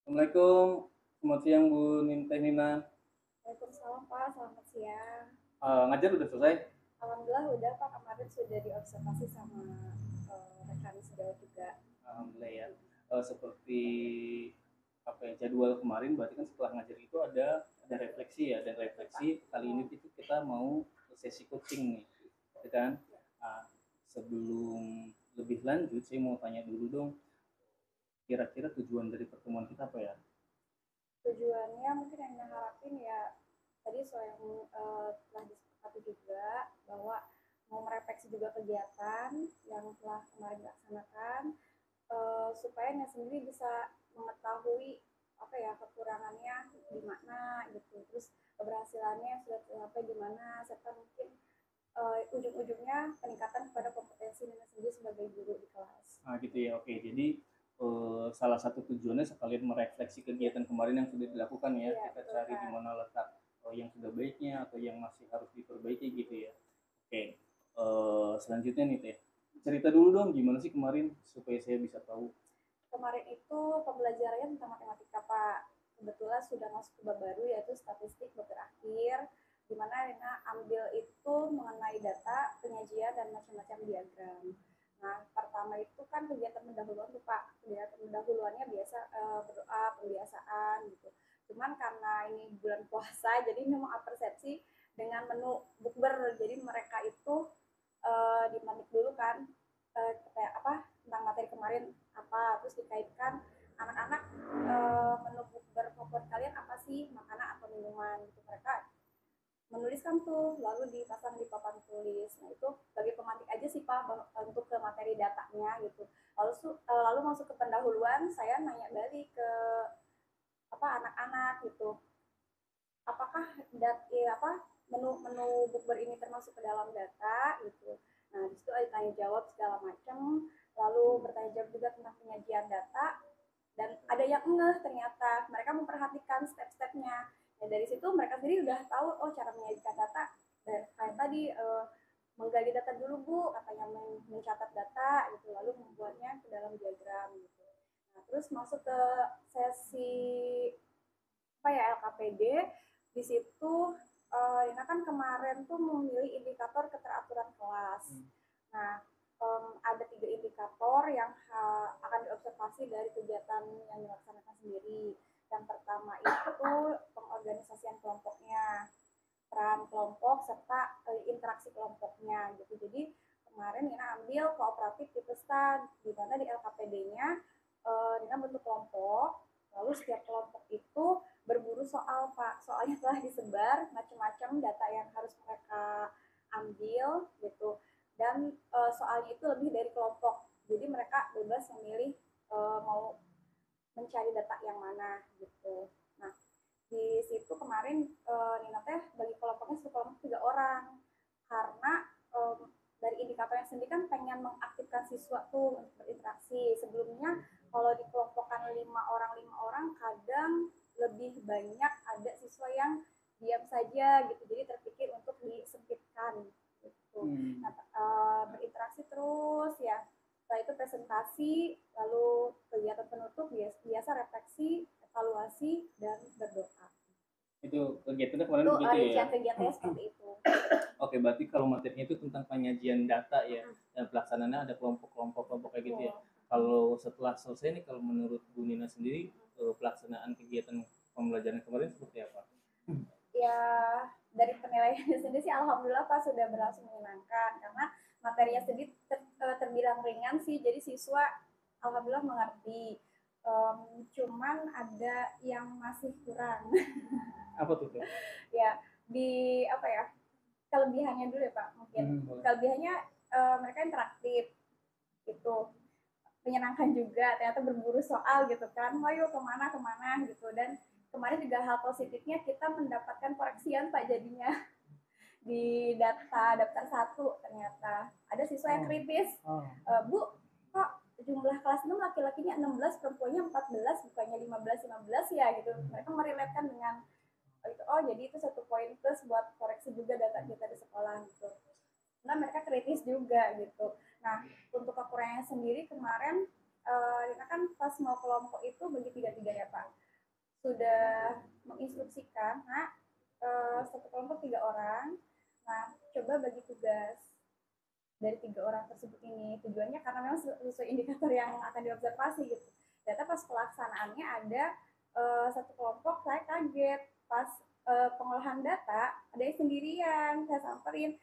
Assalamualaikum, selamat siang Bu Teh Nina. Waalaikumsalam Pak, selamat siang. Ngajar udah selesai? Alhamdulillah udah Pak, kemarin sudah diobservasi sama rekan sejawat juga. Alhamdulillah ya. Seperti apa ya, jadwal kemarin berarti kan setelah ngajar itu ada refleksi ya, dan Betul Pak. refleksi kali ini itu kita mau sesi coaching nih, ya kan? Ah, Sebelum lebih lanjut, saya mau tanya dulu dong, kira-kira tujuan dari pertemuan kita apa ya? Tujuannya mungkin yang diharapin ya tadi soal yang telah disepakati juga bahwa mau merefleksi juga kegiatan yang telah kemarin dilaksanakan supaya nya sendiri bisa mengetahui apa ya kekurangannya di mana gitu, terus keberhasilannya sudah tercapai di mana, serta mungkin ujung-ujungnya peningkatan pada kompetensi Nina sendiri sebagai guru di kelas. Gitu ya. Oke, jadi salah satu tujuannya sekalian merefleksi Ya, kegiatan kemarin yang sudah dilakukan ya. iya Kita betul cari di Kak. mana letak yang sudah baiknya atau yang masih harus diperbaiki gitu ya. Oke, selanjutnya nih Teh, cerita dulu dong gimana sih kemarin supaya saya bisa tahu. Kemarin itu pembelajarannya tentang matematika Pak. Kebetulan sudah masuk ke bab baru yaitu statistik bab terakhir, di mana Rina ambil itu mengenai data, penyajian, dan macam-macam diagram. Nah, pertama itu kan kegiatan pendahuluan tuh Pak. Kegiatan pendahuluannya biasa berdoa, pembiasaan gitu. Cuman karena ini bulan puasa, jadi ini mau persepsi dengan menu bukber. Jadi mereka itu dimanik dulu kan kayak apa tentang materi kemarin apa, terus dikaitkan anak-anak menu bukber favorit kalian apa sih, makanan atau minuman gitu. Mereka menuliskan tuh lalu dipasang di papan tulis. Nah itu bagi pemantik aja sih Pak untuk ke materi datanya gitu. Lalu masuk ke pendahuluan, saya nanya balik ke apa anak-anak gitu, apakah apa menu-menu bukber ini termasuk ke dalam data gitu. Nah di situ ada tanya jawab segala macam, lalu bertanya jawab juga tentang penyajian data, dan ada yang enggak ternyata mereka memperhatikan step-stepnya. Ya dari situ mereka sendiri udah tahu oh cara menyajikan data. Dan kayak tadi menggali data dulu Bu, katanya mencatat data gitu, lalu membuatnya ke dalam diagram gitu. Nah terus masuk ke sesi apa ya LKPD. Di situ Ina kan kemarin tuh memilih indikator keteraturan kelas. Nah, ada 3 indikator yang akan diobservasi dari kegiatan yang dilaksanakan sendiri. Yang pertama itu pengorganisasian kelompoknya, peran kelompok serta interaksi kelompoknya gitu. Jadi kemarin Nina ambil kooperatif tipe stan, di mana di LKPD-nya Nina bentuk kelompok, lalu setiap kelompok itu berburu soal Pak. Soalnya telah disebar macam-macam data yang harus mereka ambil gitu. Dan soalnya itu lebih dari kelompok. Jadi mereka bebas memilih mau mencari data yang mana gitu. Nah, di situ kemarin Nina teh bagi kelompoknya satu kelompok 3 orang karena dari indikatornya sendiri kan pengen mengaktifkan siswa tuh untuk berinteraksi. Sebelumnya kalau dikelompokkan 5 orang kadang lebih banyak ada siswa yang diam saja gitu, jadi terpikir untuk disempitkan gitu. Nah, berinteraksi terus ya, setelah itu presentasi, lalu kegiatan penutup biasa refleksi, evaluasi, dan berdoa. Itu kegiatannya kemarin Itu begitu ya. rincian kegiatannya seperti itu. Oke, berarti kalau materinya itu tentang penyajian data ya, dan pelaksanaannya ada kelompok-kelompok kayak gitu ya. Betul. Kalau setelah selesai nih, kalau menurut Bu Nina sendiri, pelaksanaan kegiatan pembelajaran kemarin seperti apa? Ya dari penilaiannya sendiri sih alhamdulillah Pak sudah berlangsung menyenangkan karena materinya sendiri terbilang ringan sih, jadi siswa alhamdulillah mengerti. Cuman ada yang masih kurang. Apa tuh? Ya di apa ya, kelebihannya dulu ya Pak mungkin. Kelebihannya mereka interaktif itu, menyenangkan juga, ternyata berburu soal gitu kan, mau yuk kemana kemana gitu. Dan kemarin juga hal positifnya kita mendapatkan koreksian Pak jadinya di daftar 1 ternyata ada siswa yang kritis. Bu, kok jumlah kelas 6 laki-lakinya 16, perempuannya 14, bukannya 15 ya gitu. Mereka meriletkan dengan itu, oh jadi itu satu poin plus buat koreksi juga data kita di sekolah gitu. Nah mereka kritis juga gitu. Nah untuk kekurangannya sendiri kemarin Rina kan pas mau kelompok itu bagi 3-3 ya Pak. sudah menginstruksikan, nah satu kelompok 3 orang. Nah, coba bagi tugas dari 3 orang tersebut ini. Tujuannya karena memang sesuai indikator yang akan diobservasi gitu. Ternyata pas pelaksanaannya ada satu kelompok saya kaget pas pengolahan data ada yang sendirian. Saya samperin,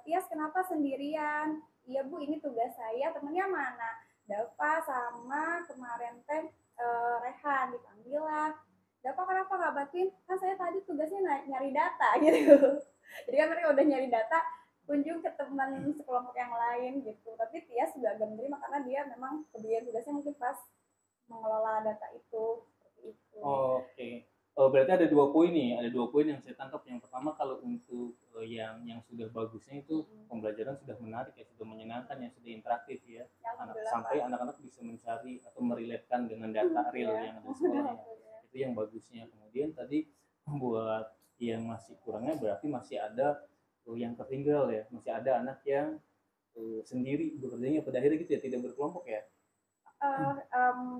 Tias kenapa sendirian? Iya Bu, ini tugas saya, temennya mana? Dava sama kemarin teh Rehan, dipanggil lah. Dava kenapa nggak bantuin? Kan saya tadi tugasnya nyari data gitu. Jadi kan mereka udah nyari data, kunjung ke teman sekelompok yang lain gitu. Tapi Tias juga agak menerima karena dia memang kebagian tugasnya mungkin pas mengelola data itu seperti itu. Oke. Berarti ada 2 poin nih, ada 2 poin yang saya tangkap. Yang pertama kalau untuk yang sudah bagusnya itu pembelajaran sudah menarik ya, sudah menyenangkan ya, sudah interaktif ya. Sampai anak-anak bisa mencari atau merelatekan dengan data real yang ada di sekolahnya. Itu yang bagusnya. Kemudian tadi buat yang masih kurangnya berarti masih ada yang tertinggal ya, masih ada anak yang sendiri bekerjanya pada akhirnya gitu ya, tidak berkelompok ya.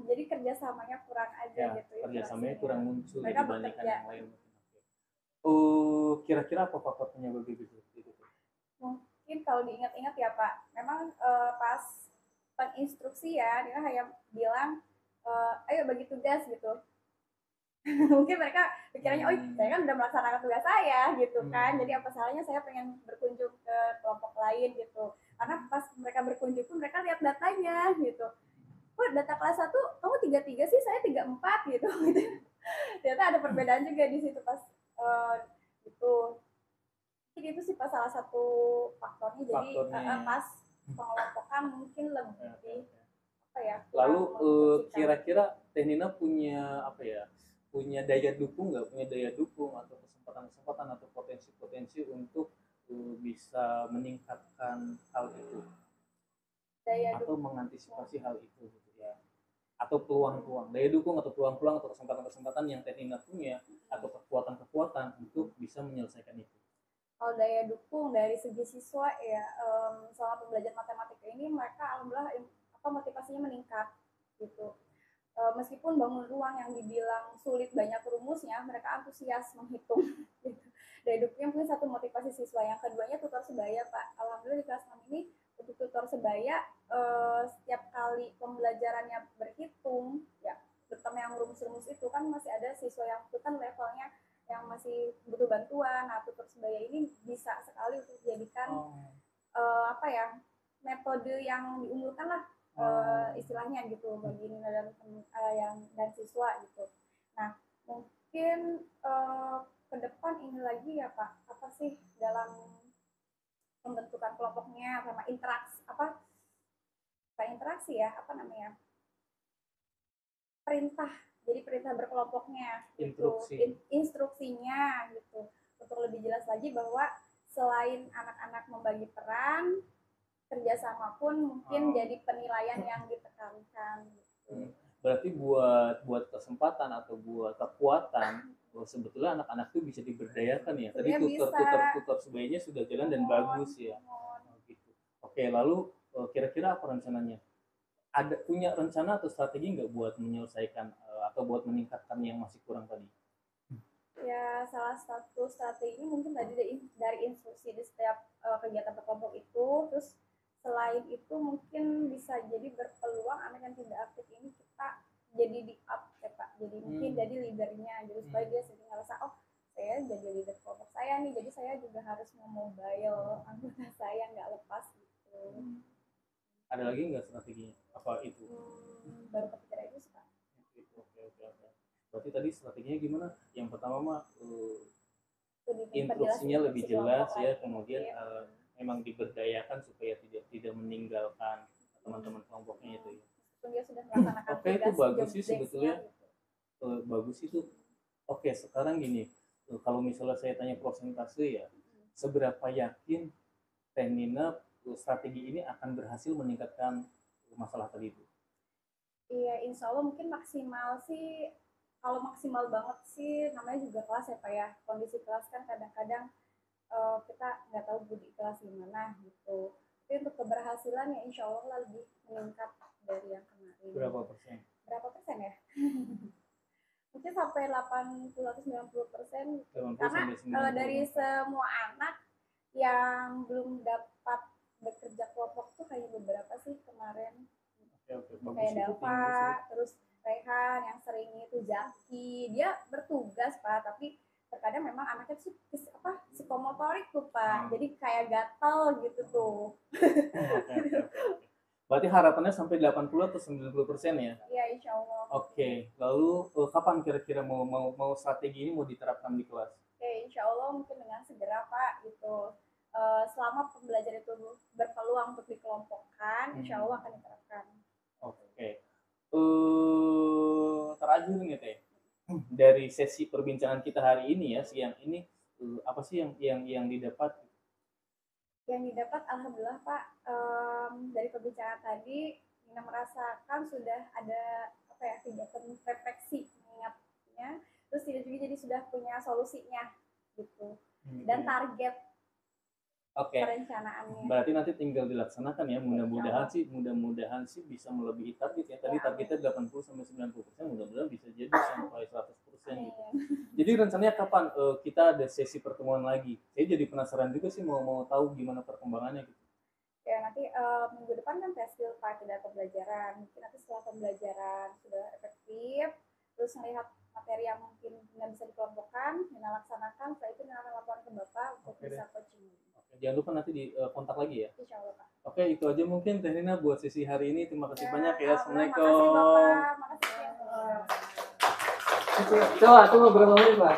Jadi kerjasamanya kurang aja Ya, gitu ya. kerjasamanya kurang muncul mereka dibandingkan bekerja. yang lain. Kira-kira apa faktor penyebab itu? Mungkin kalau diingat-ingat ya Pak, memang pas penginstruksi ya, dia hanya bilang, ayo bagi tugas gitu. Mungkin mereka pikirannya, oh saya kan udah melaksanakan tugas saya gitu kan, jadi apa salahnya saya pengen berkunjung ke kelompok lain gitu. Karena pas mereka berkunjung pun mereka lihat datanya gitu. Kok data kelas 1 kamu 33 sih, saya 34 gitu. Ternyata ada perbedaan juga di situ pas gitu. Jadi itu sih pas salah satu faktornya. Jadi pas pengelompokan mungkin lebih apa ya. Lalu kira-kira Teh Nina punya apa ya? Punya daya dukung nggak? Punya daya dukung atau kesempatan-kesempatan atau potensi-potensi untuk bisa meningkatkan hal itu atau mengantisipasi hal itu gitu ya, atau peluang-peluang daya dukung atau peluang-peluang atau kesempatan-kesempatan yang Teh Nina punya atau kekuatan-kekuatan untuk bisa menyelesaikan itu. Kalau daya dukung dari segi siswa ya, selama pembelajaran matematika ini mereka alhamdulillah motivasinya meningkat gitu. Meskipun bangun ruang yang dibilang sulit banyak rumusnya, mereka antusias menghitung gitu. Daya dukungnya mungkin satu motivasi siswa. Yang keduanya tutor sebaya Pak. Alhamdulillah di kelas 6 ini untuk tutor sebaya setiap kali pembelajarannya berhitung ya, terutama yang rumus-rumus itu kan masih ada siswa yang itu kan levelnya yang masih butuh bantuan. Nah, tutor sebaya ini bisa sekali untuk dijadikan apa ya, metode yang diunggulkan lah istilahnya gitu bagi Nina dan siswa gitu. Nah, mungkin ke depan ini lagi ya Pak, apa sih dalam pembentukan kelompoknya sama interaksi interaksi ya, apa namanya, perintah, jadi perintah berkelompoknya gitu, instruksinya gitu, untuk lebih jelas lagi bahwa selain anak-anak membagi peran, kerjasama pun mungkin jadi penilaian yang ditekankan gitu. Berarti buat kesempatan atau buat kekuatan sebetulnya anak-anak itu bisa diberdayakan ya. Tadi tutor sebayanya sudah jalan dan bagus ya. Gitu. Oke, lalu kira-kira apa rencananya? Ada punya rencana atau strategi nggak buat menyelesaikan atau buat meningkatkan yang masih kurang tadi? Ya, salah satu strategi mungkin tadi dari instruksi di setiap kegiatan berkelompok itu. Terus selain itu mungkin bisa jadi berpeluang anak yang tidak aktif ini kita jadi di up ya Pak. Jadi mungkin jadi leadernya, jadi supaya dia sering ngerasa, oh saya jadi leader kelompok saya nih, jadi saya juga harus memobile anggota saya, nggak lepas gitu. Ada lagi nggak strateginya? Apa itu? Baru kepikiran itu sih Pak. Oke. Berarti tadi strateginya gimana? Yang pertama mah instruksinya lebih jelas ya, kemudian memang diberdayakan supaya tidak meninggalkan teman-teman kelompoknya itu ya. Dia sudah melaksanakan Oke, itu bagus sih sebetulnya. Bagus itu. Oke, sekarang gini, kalau misalnya saya tanya prosentase ya, seberapa yakin Teh Nina strategi ini akan berhasil meningkatkan masalah tadi itu? Iya, insya Allah mungkin maksimal sih, kalau maksimal banget sih namanya juga kelas ya Pak ya. Kondisi kelas kan kadang-kadang kita nggak tahu di kelas gimana gitu. Tapi untuk keberhasilan ya insya Allah lebih meningkat dari yang kemarin. Berapa persen? Berapa persen ya? mungkin sampai 80 atau 90%, 80 karena sampai 90. dari semua anak yang belum dapat bekerja kelompok tuh hanya beberapa sih kemarin. Oke, bagus Kayak itu Dava, tinggi sih. terus Rehan yang sering itu Zaki, dia bertugas Pak, tapi terkadang memang anaknya tuh psikomotorik tuh Pak, jadi kayak gatel gitu tuh. Oke. Berarti harapannya sampai 80 atau 90% ya? Iya, insya Allah. Oke, lalu kapan kira-kira mau strategi ini mau diterapkan di kelas? Oke, insya Allah mungkin dengan segera Pak gitu. Selama pembelajaran itu berpeluang untuk dikelompokkan, insya Allah akan diterapkan. Oke. Terakhir nih Teh, dari sesi perbincangan kita hari ini ya, siang ini, apa sih yang didapat? Yang didapat alhamdulillah Pak, dari pembicaraan tadi Nina merasakan sudah ada kegiatan refleksi mengingatnya, terus tidak juga jadi sudah punya solusinya gitu, dan target perencanaannya. Berarti nanti tinggal dilaksanakan ya, mudah-mudahan sih bisa melebihi target ya. Tadi targetnya 80 sampai 90%, mudah-mudahan bisa jadi sampai 100% gitu. Jadi rencananya kapan kita ada sesi pertemuan lagi? Saya jadi penasaran juga sih, mau tahu gimana perkembangannya gitu. Ya nanti minggu depan kan testil Pak, tidak pembelajaran. Mungkin nanti setelah pembelajaran sudah efektif, terus melihat materi yang mungkin nggak bisa dikelompokkan, Nina laksanakan, setelah itu Nina akan laporan ke Bapak untuk bisa coaching. Jangan lupa nanti di kontak lagi ya. Insya Allah Pak. Oke, itu aja mungkin Teh Nina buat sesi hari ini. Terima kasih banyak ya. Assalamualaikum. Makasih Bapak. Makasih. Coba berapa menit Pak?